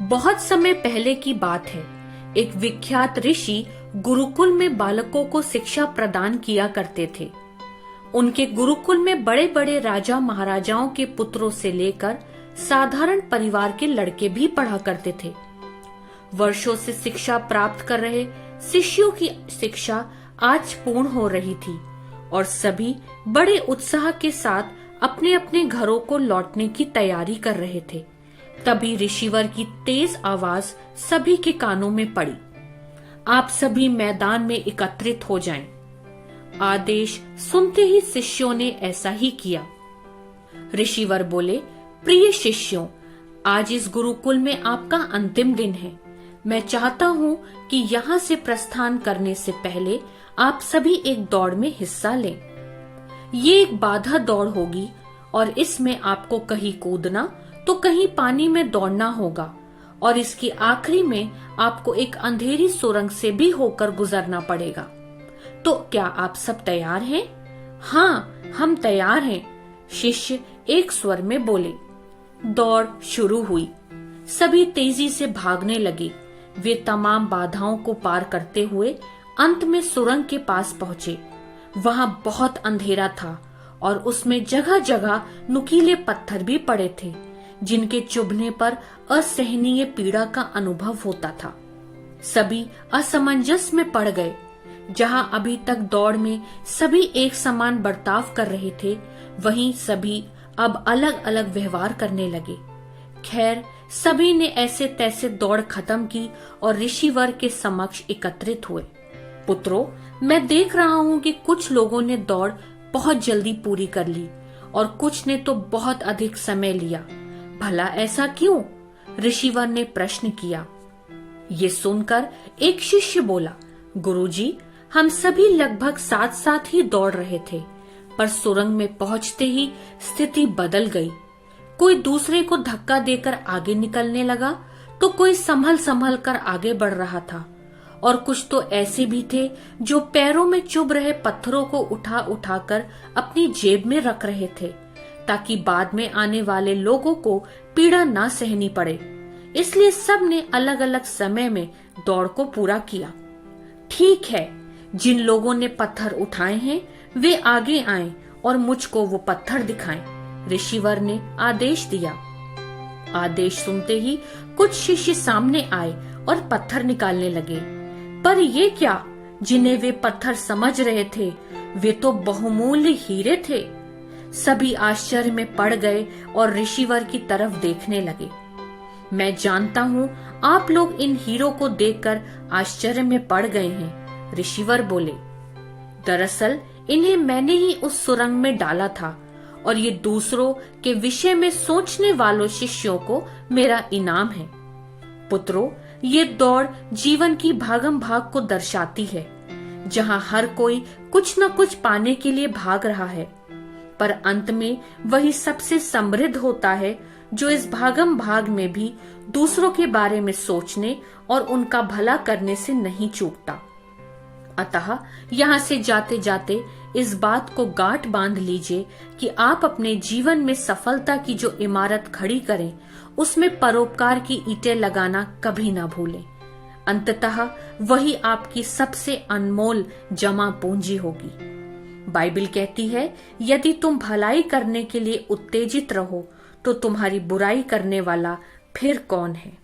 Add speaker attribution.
Speaker 1: बहुत समय पहले की बात है। एक विख्यात ऋषि गुरुकुल में बालकों को शिक्षा प्रदान किया करते थे। उनके गुरुकुल में बड़े बड़े राजा महाराजाओं के पुत्रों से लेकर साधारण परिवार के लड़के भी पढ़ा करते थे। वर्षों से शिक्षा प्राप्त कर रहे शिष्यों की शिक्षा आज पूर्ण हो रही थी और सभी बड़े उत्साह के साथ अपने अपने घरों को लौटने की तैयारी कर रहे थे। तभी ऋषिवर की तेज आवाज सभी के कानों में पड़ी, आप सभी मैदान में एकत्रित हो जाएं। आदेश सुनते ही शिष्यों ने ऐसा ही किया। ऋषिवर बोले, प्रिय शिष्यों, आज इस गुरुकुल में आपका अंतिम दिन है। मैं चाहता हूँ कि यहाँ से प्रस्थान करने से पहले आप सभी एक दौड़ में हिस्सा लें। ये एक बाधा दौड़ होगी और इसमें आपको कहीं कूदना तो कहीं पानी में दौड़ना होगा और इसके आखिरी में आपको एक अंधेरी सुरंग से भी होकर गुजरना पड़ेगा। तो क्या आप सब तैयार हैं? हाँ, हम तैयार हैं, शिष्य एक स्वर में बोले। दौड़ शुरू हुई। सभी तेजी से भागने लगे। वे तमाम बाधाओं को पार करते हुए अंत में सुरंग के पास पहुंचे। वहां बहुत अंधेरा था और उसमें जगह जगह नुकीले पत्थर भी पड़े थे, जिनके चुभने पर असहनीय पीड़ा का अनुभव होता था। सभी असमंजस में पड़ गए। जहां अभी तक दौड़ में सभी एक समान बर्ताव कर रहे थे, वहीं सभी अब अलग अलग व्यवहार करने लगे। खैर, सभी ने ऐसे तैसे दौड़ खत्म की और ऋषिवर के समक्ष एकत्रित हुए। पुत्रों, मैं देख रहा हूँ कि कुछ लोगों ने दौड़ बहुत जल्दी पूरी कर ली और कुछ ने तो बहुत अधिक समय लिया। भला ऐसा क्यों? ऋषिवर ने प्रश्न किया। ये सुनकर एक शिष्य बोला, गुरुजी, हम सभी लगभग साथ साथ ही दौड़ रहे थे, पर सुरंग में पहुंचते ही स्थिति बदल गई। कोई दूसरे को धक्का देकर आगे निकलने लगा तो कोई संभल संभल कर आगे बढ़ रहा था और कुछ तो ऐसे भी थे जो पैरों में चुभ रहे पत्थरों को उठा उठाकर अपनी जेब में रख रहे थे, ताकि बाद में आने वाले लोगों को पीड़ा ना सहनी पड़े। इसलिए सब ने अलग अलग समय में दौड़ को पूरा किया। ठीक है, जिन लोगों ने पत्थर उठाए हैं वे आगे आएं और मुझको वो पत्थर दिखाएं, ऋषिवर ने आदेश दिया। आदेश सुनते ही कुछ शिष्य सामने आए और पत्थर निकालने लगे। पर ये क्या? जिन्हें वे पत्थर समझ रहे थे वे तो बहुमूल्य हीरे थे। सभी आश्चर्य में पड़ गए और ऋषिवर की तरफ देखने लगे। मैं जानता हूँ आप लोग इन हीरों को देखकर आश्चर्य में पड़ गए हैं, ऋषिवर बोले। दरअसल इन्हें मैंने ही उस सुरंग में डाला था और ये दूसरों के विषय में सोचने वालों शिष्यों को मेरा इनाम है। पुत्रों, ये दौड़ जीवन की भागम भाग को दर्शाती है, जहाँ हर कोई कुछ न कुछ पाने के लिए भाग रहा है, पर अंत में वही सबसे समृद्ध होता है जो इस भागम भाग में भी दूसरों के बारे में सोचने और उनका भला करने से नहीं चूकता। अतः यहाँ से जाते जाते इस बात को गांठ बांध लीजिए कि आप अपने जीवन में सफलता की जो इमारत खड़ी करें, उसमें परोपकार की ईंटें लगाना कभी ना भूलें। अंततः वही आपकी सबसे अनमोल जमा पूंजी होगी। बाइबल कहती है, यदि तुम भलाई करने के लिए उत्तेजित रहो तो तुम्हारी बुराई करने वाला फिर कौन है।